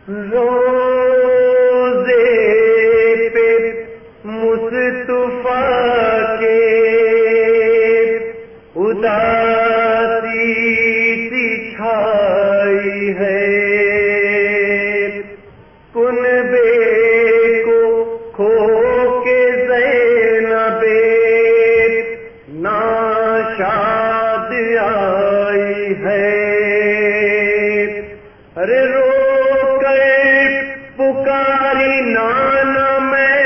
روزے پہ مصطفیٰ کے اداسی سی چھائی ہے، کنبے کو کھو کے زینب ناشاد آئی ہے، ارے رو کر پکاری نانا میں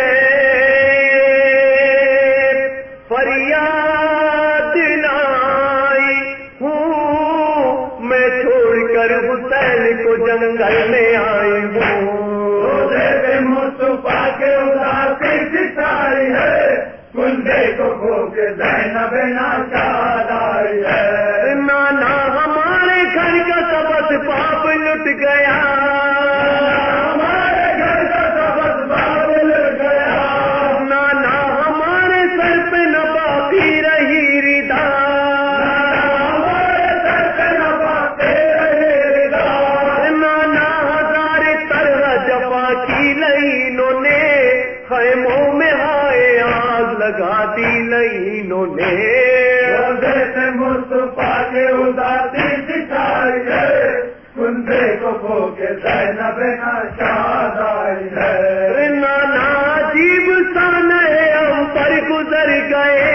فریاد لائی ہوں، میں چھوڑ کر حسین کو جنگل میں آئی ہوں، روزے پہ مصطفیٰ کے اداسی ستائی ہے، کنبے کو کھو کے زینب ناشاد آئی ہے، نانا ہمارے گھر کا سبز پاپ لٹ گیا، ہمارے گھر کا سبز باغ لٹ گیا، نانا ہمارے سر پہ نہ باقی رہی ردا، ہمارے سر پہ نہ باقی رہی ردا، نانا ہزار طرح جفا کی لینوں نے خیموں میں ہائے آگ لگا دی لینوں نے، روزے سے مصطفیٰ کے اداسی ستائی ہے، کنبے کو کھو کے زینب ناشاد آئی ہے، نانا عجیب سان ہم پر گزر گئے،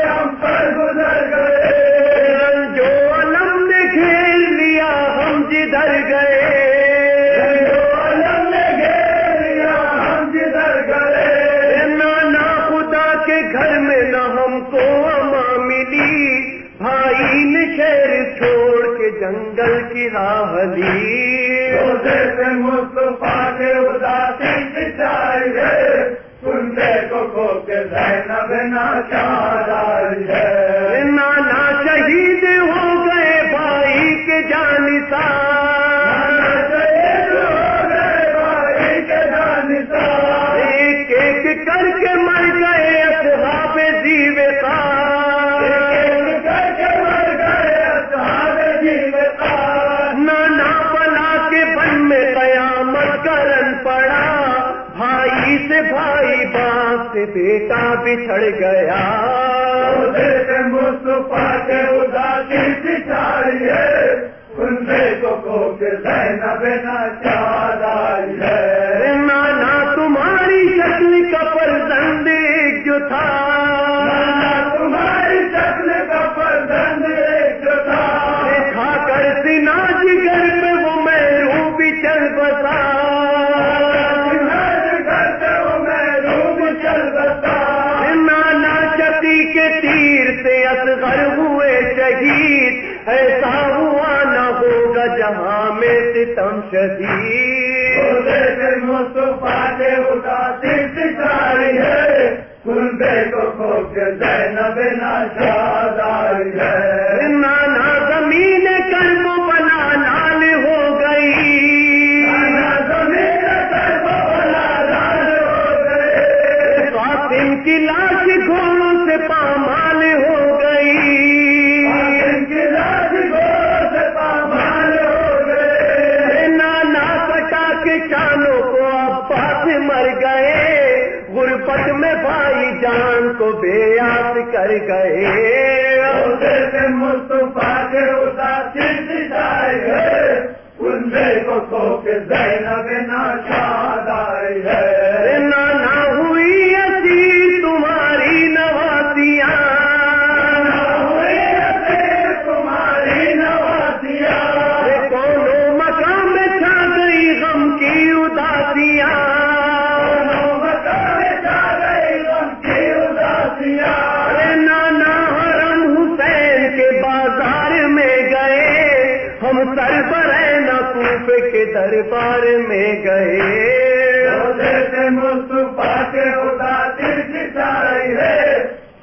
ہم پر گزر گئے، جو علم نے گھیر لیا ہم جدھر گئے، عالم نے گھیر لیا ہم جدھر گئے، نانا خدا کے گھر میں نہ ہم کو اما ملی، بھائی نے شہر چھوڑ کے جنگل کی راہ لی، روزے سے مصطفیٰ کے اداسی ستائی ہے، کنبے کو کھو کے زینب ناشاد آئی ہے، نانا شہید ہو گئے بھائی کے جانثار، شہید ہو گئے بھائی کے جانثار، ایک ایک کر کے مر گئے اصحاب زیوقار، کر کے مر گئے اصحاب زیوقار، نانا بلا کے بن میں قیامت کرن پڑا، بھائی سے بھائی باپ سے بیٹا بچھڑ گیا، روزے سے مصطفیٰ کے اداسی ستائی ہے، کنبے کو کھو کے زینب ناشاد آئی ہے، نانا تمہاری شکل کا فرزند ایک جو تھا، تمہاری شکل کا فرزند ایک جو تھا، کھا کر سینا جگر پہ وہ محروم بھی چل بسا، کرتے ہو محروم چل بسا، نانا چتی کے تیر سے اصغر ہوئے شہید، ایسا ہوا نہ ہوگا جہاں میں ستم شدید، روزے سے مصطفیٰ کے اداسی ستائی ہے، کنبے کو کھو کے زینب ناشاد آئی ہے، نانا زمین کرب بنا لال ہو گئی، زمین کرب بلا لال ہو گئے، قاسم کی لاش گھوڑوں سے پامال ہو گئی، ان کی لاش گھوڑوں سے پامال ہو گئے، نانا کٹا کے شانوں کو عباس مر گئے، غربت میں بھائی جان کو بے یاد کر گئے، روزے سے مصطفیٰ کے اداسی ستائی ہے، کنبے کو کھو کے زینب ناشاد آئی ہے، نانا ہوئی اسیر تمہاری نوازیاں، ہوئی اسیر تمہاری نوازیاں، کونوں مقام میں چھا گئی غم کی اداسیاں، نانا حرم حسین کے بازار میں گئے، ہم سر برہنہ کوفے کے دربار میں گئے، روزے سے مصطفیٰ کے اداسی ستائی ہے،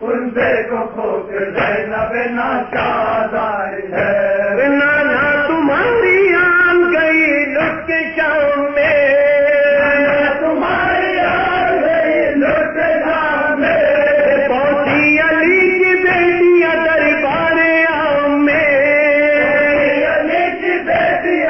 کنبے کو کھو کے زینب ناشاد آئی ہے، نانا تمہاری آن گئی لٹ کے شام میں، تمہاری آ گئی لٹ شام میں، پہنچی علی کی بیٹیاں دربار عام میں، علی کی بیٹی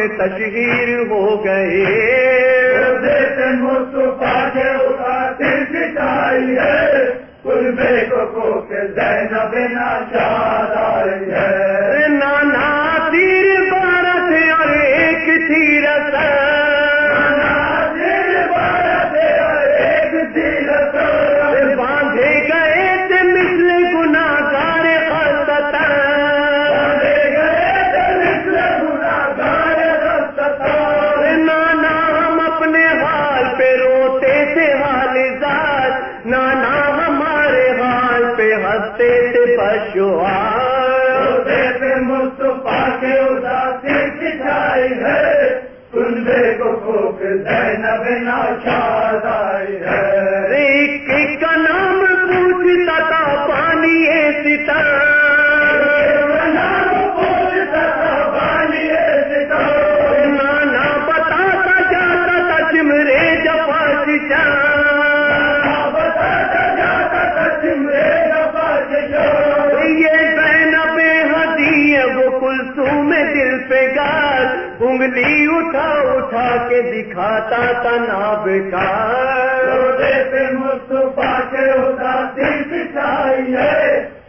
میں تشہیر ہو گئے. مصطفیٰ کے اطاعت سچائی ہے قربے کو کے زینب ناشاد آئی ہے. نانا تیر بارہ تھے اور ایک تھی رسن. باندھے گئے تھے مثل گناہگار خستہ. نانا ہم اپنے حال پہ روتے تھے حال ذات. نانا ہمارے حال پہ ہنستے تھے بشوار. مصطفیٰ کے اداسی سچائی ہے کنبے کو کھوک زینب ناشاد آئی ہے. ایک کا نام پوچھتا تھا پانی ستر. نانا بتاتا جاتا تھا چمرے جفا یہ زینب ہدی ہے وہ کلثوم دل پہ گال. انگلی اٹھا اٹھا کے دکھاتا تھا نابکار. مصطفیٰ کے اداسی سچائی ہے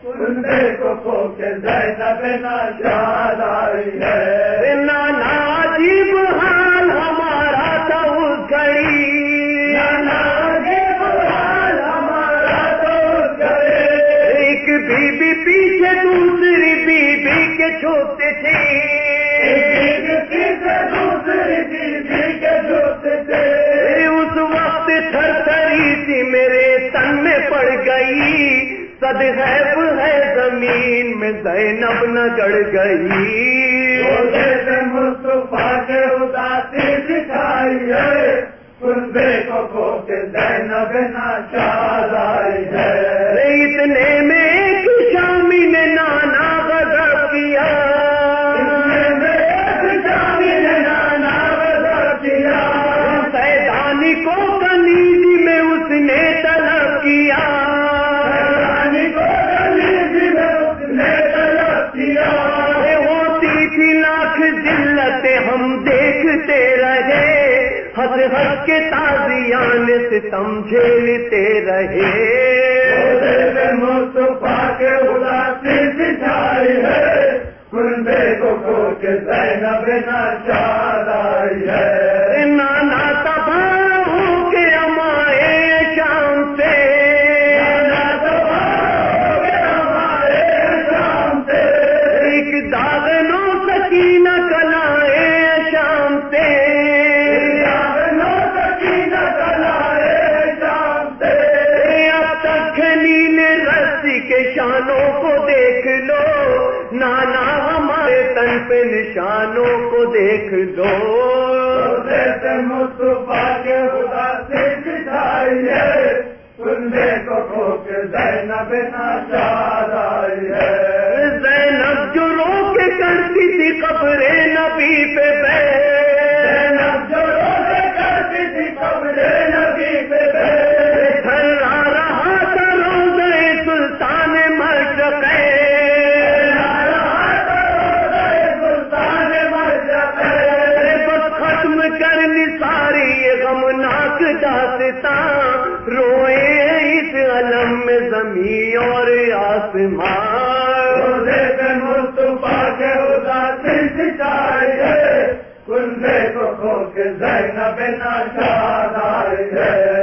کنبے کو کھوک زینب ناشاد آئی ہے. نانا عجیب حال ہمارا تھا اس گھڑی. ایک بی بی پیچھے دوسری بی بی کے چھوٹے تھے. اس وقت تھر تھری سی میرے تن میں پڑ گئی. صدحیب ہے زمین میں زینب نہ گڑ گئی. مصطفیٰ کے اداسی سچائی ہے کنبے کو کھوک زینب ناشاد آئی ہے. اتنے میں ایک شامی نے نانا غضب کیا. سیدانی کو کنیزی میں اس نے طلب کیا. ہوتی تھی لاکھ ذلتیں ہم دیکھتے رہے. ہنس ہنس کے تازیان ستم جھیلتے رہے. مصطفیٰ کے اداسی سچائی ہے کنبے کو کھوک زینب ناشاد آئی ہے. نانا تباہ ہو کے ہمارے شام سے. ایک داغنو سکینہ کلائے شام سے. اب تک نیل رسی کے شانوں کو دیکھ لو. نانا ہمارے تن پہ نشانوں کو دیکھ لو. مصطفیٰ کے اداسی سچائی ہے کنبے کو کھوک زینب ناشاد آئی ہے. زینب جو رو کے کرتی تھی قبر نبی پہ زینب جو روزے کرتی تھی قبر نبی پہ تھرا رہا تھا روزہ سلطان مشرق. بس ختم کرنی ساری یہ غمناک داستان. روئے اس علم میں زمین اور آسمان. مصطفیٰ کے اداسی سچائی ہے کنبے کو کھوک زینب ناشاد آئی ہے.